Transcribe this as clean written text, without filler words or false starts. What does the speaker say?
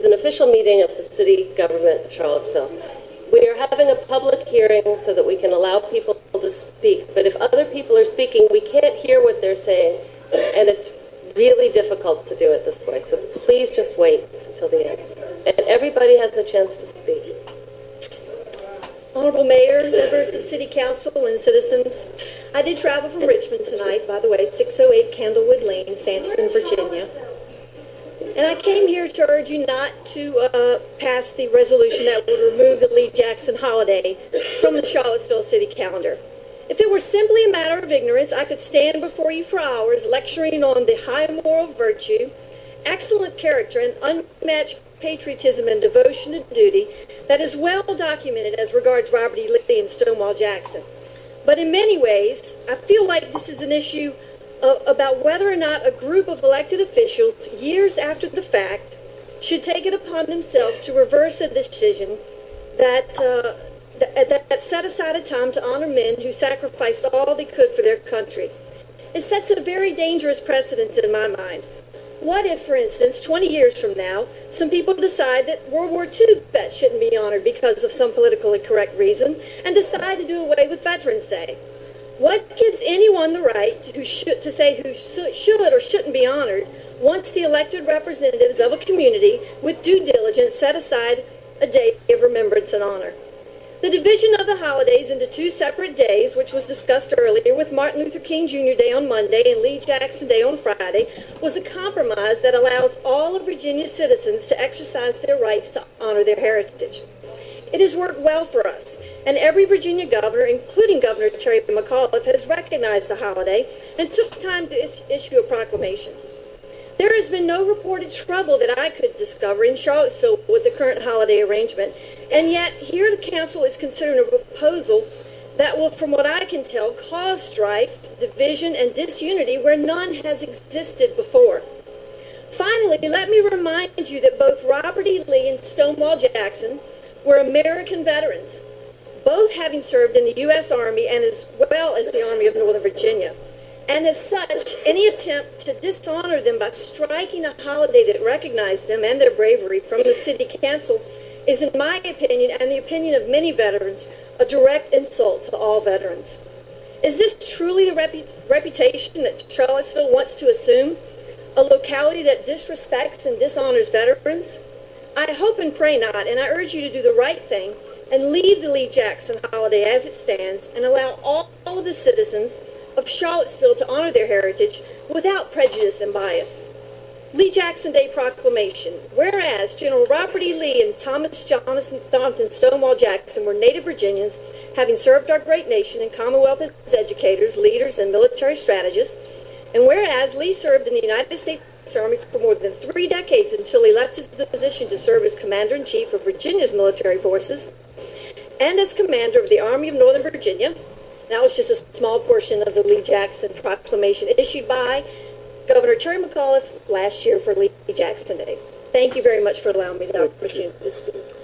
an official meeting of the city government of Charlottesville. We are having a public hearing so that we can allow people to speak, but if other people are speaking, we can't hear what they're saying, and it's really difficult to do it this way, so please just wait until the end. And everybody has a chance to speak. Honorable Mayor, members of City Council, and citizens, I did travel from Richmond tonight, by the way, 608 Candlewood Lane, Sandston, Virginia. And I came here to urge you not to pass the resolution that would remove the Lee Jackson holiday from the Charlottesville city calendar. If it were simply a matter of ignorance, I could stand before you for hours lecturing on the high moral virtue, excellent character, and unmatched patriotism and devotion to duty that is well documented as regards Robert E. Lee and Stonewall Jackson. But in many ways, I feel like this is an issue about whether or not a group of elected officials, years after the fact, should take it upon themselves to reverse a decision that set aside a time to honor men who sacrificed all they could for their country. It sets a very dangerous precedent in my mind. What if, for instance, 20 years from now, some people decide that World War II vets shouldn't be honored because of some politically correct reason and decide to do away with Veterans Day? What gives anyone the right to say who should or shouldn't be honored once the elected representatives of a community with due diligence set aside a day of remembrance and honor? The division of the holidays into two separate days, which was discussed earlier with Martin Luther King Jr. Day on Monday and Lee Jackson Day on Friday, was a compromise that allows all of Virginia's citizens to exercise their rights to honor their heritage. It has worked well for us, and every Virginia governor, including Governor Terry McAuliffe, has recognized the holiday and took time to issue a proclamation. There has been no reported trouble that I could discover in Charlottesville with the current holiday arrangement, and yet here the council is considering a proposal that will, from what I can tell, cause strife, division, and disunity where none has existed before. Finally, let me remind you that both Robert E. Lee and Stonewall Jackson were American veterans, both having served in the U.S. Army and as well as the Army of Northern Virginia. And as such, any attempt to dishonor them by striking a holiday that recognized them and their bravery from the city council is, in my opinion, and the opinion of many veterans, a direct insult to all veterans. Is this truly the reputation that Charlottesville wants to assume? A locality that disrespects and dishonors veterans? I hope and pray not, and I urge you to do the right thing and leave the Lee Jackson holiday as it stands and allow all of the citizens of Charlottesville to honor their heritage without prejudice and bias. Lee Jackson Day Proclamation. Whereas General Robert E. Lee and Thomas Jonathan Stonewall Jackson were native Virginians, having served our great nation and Commonwealth as educators, leaders, and military strategists, and whereas Lee served in the United States Army for more than 3 decades until he left his position to serve as Commander-in-Chief of Virginia's military forces and as Commander of the Army of Northern Virginia. That was just a small portion of the Lee Jackson Proclamation issued by Governor Terry McAuliffe last year for Lee Jackson Day. Thank you very much for allowing me the opportunity to speak.